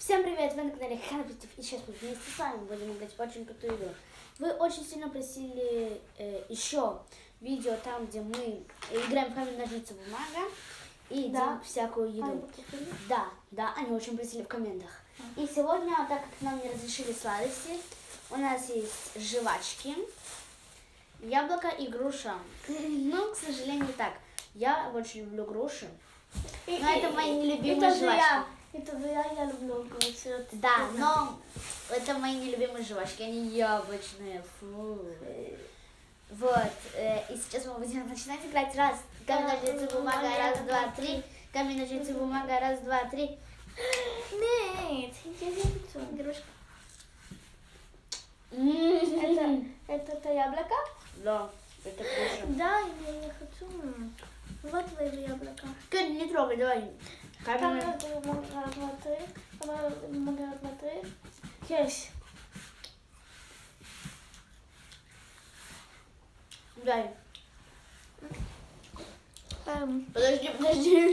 Всем привет! Вы на канале Ханбитов, и сейчас мы вместе с вами будем играть очень крутую игру. Вы очень сильно просили еще видео там, где мы играем в камень, ножницы, бумага и едим всякую еду. Да, они очень просили в комментах. И сегодня, так как нам не разрешили сладости, у нас есть жвачки, яблоко и груша. Но, к сожалению, так. Я очень люблю груши, но это мои нелюбимые жвачки. Это я люблю груши. Да, но это мои нелюбимые жвачки, они яблочные. Фу. Вот, и сейчас мы будем начинать играть. Раз, камень, ножницы, бумага, раз, два, три. Камень, ножницы, бумага, раз, два, три. Нет, я не хочу. Игрушка. Это яблоко? Да, это груша. Да, я не хочу. Вот твои яблоко. Не трогай, давай. Камень, бумага, раз, два, три. Камень, бумага, раз, два, три. Есть. Дай. Эм, Подожди,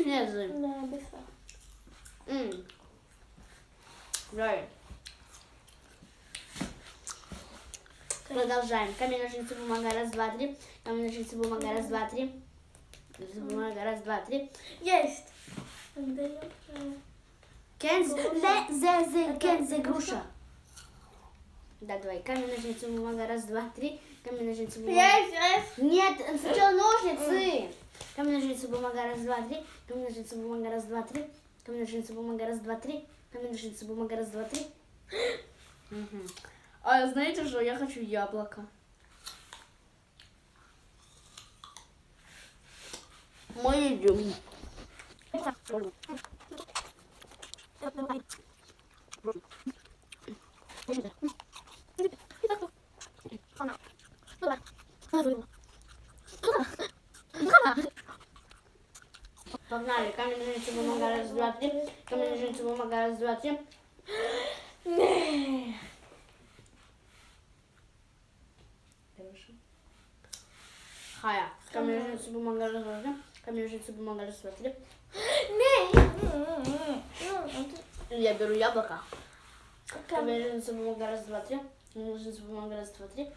нет, Зай. Да, быстро. Дай. Продолжаем. Камень, ножницы, бумага, раз, два, три. Камень, ножницы, бумага, раз, два, три. Бумага, раз, два, три. Есть. Кензе, груша. Да, давай. Камень, ножницы, бумага, раз, два, три. Камень, ножницы, бумага. Есть. Нет, сначала ножницы. Камень, ножницы, бумага, раз, два, три. Камень, ножницы, бумага, раз, два, три. Камень, ножницы, бумага, раз, два, три. Камень, ножницы, бумага, раз, два, три. А знаете что? Я хочу яблоко. Мы едим. Погнали. Камень, ножницы, бумага, раз, два, три. Камень, ножницы, бумага, раз, два, три. Хая. Камень, ножницы, бумага, раз, два, три. Камень, ножницы, бумага, раз, два, три. Я беру яблоко. Камень, ножницы, бумага, раз, два, три. Камень, ножницы, бумага, раз, два, три.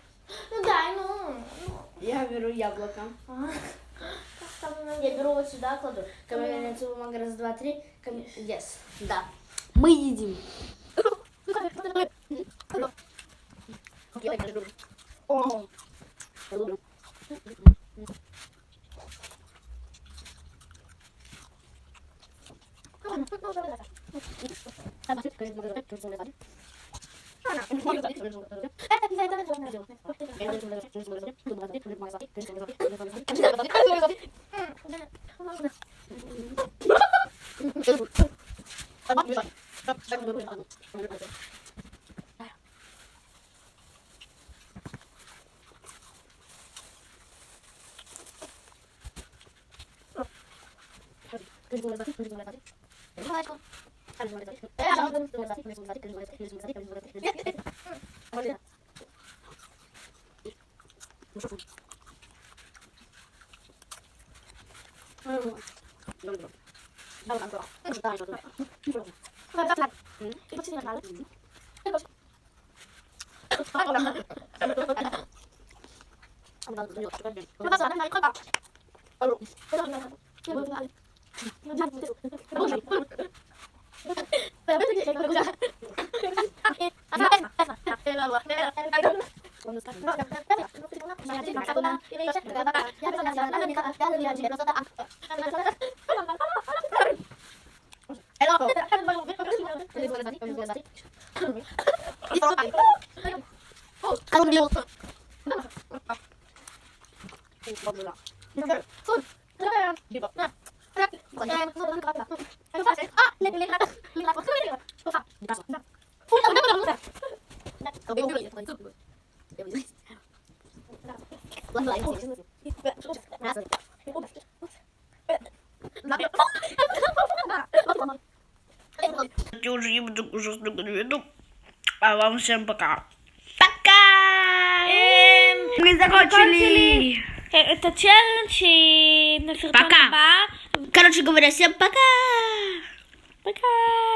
Ну дай, ну. Я беру яблоко. Я беру вот сюда, кладу. Камень, ножницы, бумага, раз, два, три. Yes. Да. Мы едим. Я уже не буду кушать много виду. А вам всем пока. Пока! Мы закончили! Это челлендж и на Пока. Короче говоря, всем пока! Пока!